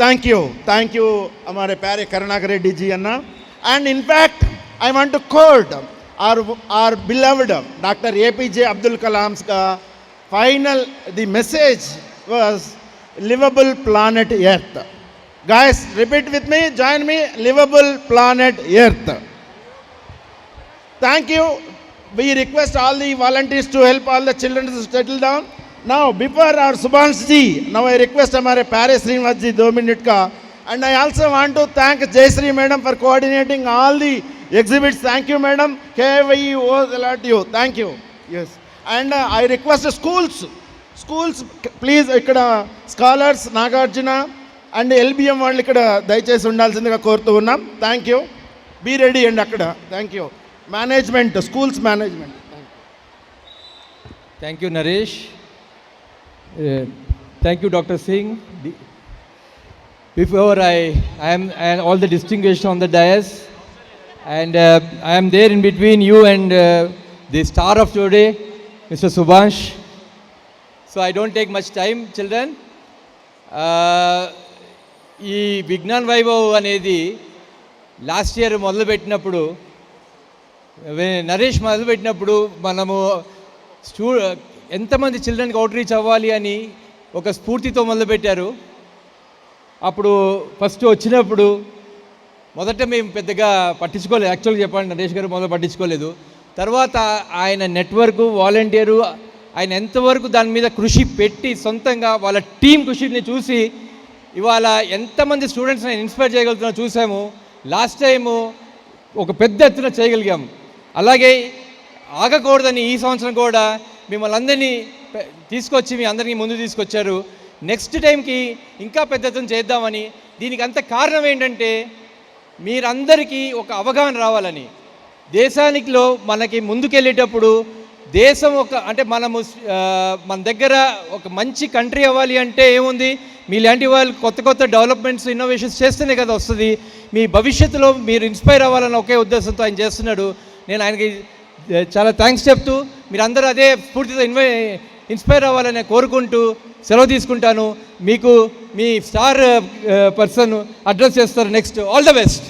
Thank you, हमारे प्यारे करुणाकर रेड्डी जी अन्ना. And in fact, I want to quote our beloved Dr. APJ Abdul Kalam's final, the message was livable planet Earth. Guys, repeat with me, join me, livable planet Earth. Thank you. We request all the volunteers to help all the children to settle down. Now, before our Subhansh ji, now I request हमारे प्यारे श्रीनिवास जी 2 minute का. And I also want to thank Jayashree madam for coordinating all the exhibits. Thank you madam. KVE owes a lot to you. Thank you. Yes. And I request schools please ఇక్కడ scholars Nagarjuna and LBM వాళ్ళు ఇక్కడ దయచేసి ఉండాల్సిందిగా కోరుతూ ఉన్నాం. Thank you. Be ready అండి అక్కడ. Thank you. Management, schools management. Thank you Naresh. Thank you doctor Singh. Before I am and all the distinguished on the dais, and I am there in between you and the star of today, Mr. Subhansh. So I don't take much time, children. ఈ విజ్ఞాన్ వైభవ్ అనేది last year మొదలుపెట్టినప్పుడు, నరేష్ మొదలుపెట్టినప్పుడు మనము ఎంతమంది చిల్డ్రన్కి out reach అవ్వాలి అని ఒక స్ఫూర్తితో మొదలుపెట్టారు. అప్పుడు ఫస్ట్ వచ్చినప్పుడు మొదట మేము పెద్దగా పట్టించుకోలేదు. యాక్చువల్గా చెప్పండి, నరేష్ గారు మొదలు పట్టించుకోలేదు. తర్వాత ఆయన నెట్వర్క్, వాలంటీరు, ఆయన ఎంతవరకు దాని మీద కృషి పెట్టి సొంతంగా వాళ్ళ టీం కృషిని చూసి ఇవాళ ఎంతమంది స్టూడెంట్స్ని ఇన్స్పైర్ చేయగలుగుతున్నా చూసాము. లాస్ట్ టైము ఒక పెద్ద ఎత్తున చేయగలిగాము. అలాగే ఆగకూడదని ఈ సంవత్సరం కూడా మిమ్మల్ని అందరినీ తీసుకొచ్చి మీ అందరినీ ముందు తీసుకొచ్చారు. నెక్స్ట్ టైంకి ఇంకా పెద్ద ఎత్తున చేద్దామని. దీనికి అంత కారణం ఏంటంటే మీరందరికీ ఒక అవగాహన రావాలని. దేశానికిలో మనకి ముందుకెళ్ళేటప్పుడు దేశం అంటే మన దగ్గర ఒక మంచి కంట్రీ అవ్వాలి అంటే ఏముంది, మీలాంటి వాళ్ళు కొత్త డెవలప్మెంట్స్, ఇన్నోవేషన్స్ చేస్తేనే కదా వస్తుంది. మీ భవిష్యత్తులో మీరు ఇన్స్పైర్ అవ్వాలని ఒకే ఉద్దేశంతో ఆయన చేస్తున్నాడు. నేను ఆయనకి చాలా థ్యాంక్స్ చెప్తూ మీరందరూ అదే స్ఫూర్తితో ఇన్స్పైర్ అవ్వాలని కోరుకుంటూ సెలవు తీసుకుంటాను. మీకు మీ స్టార్ పర్సన్ అడ్రస్ చేస్తారు నెక్స్ట్. All the best.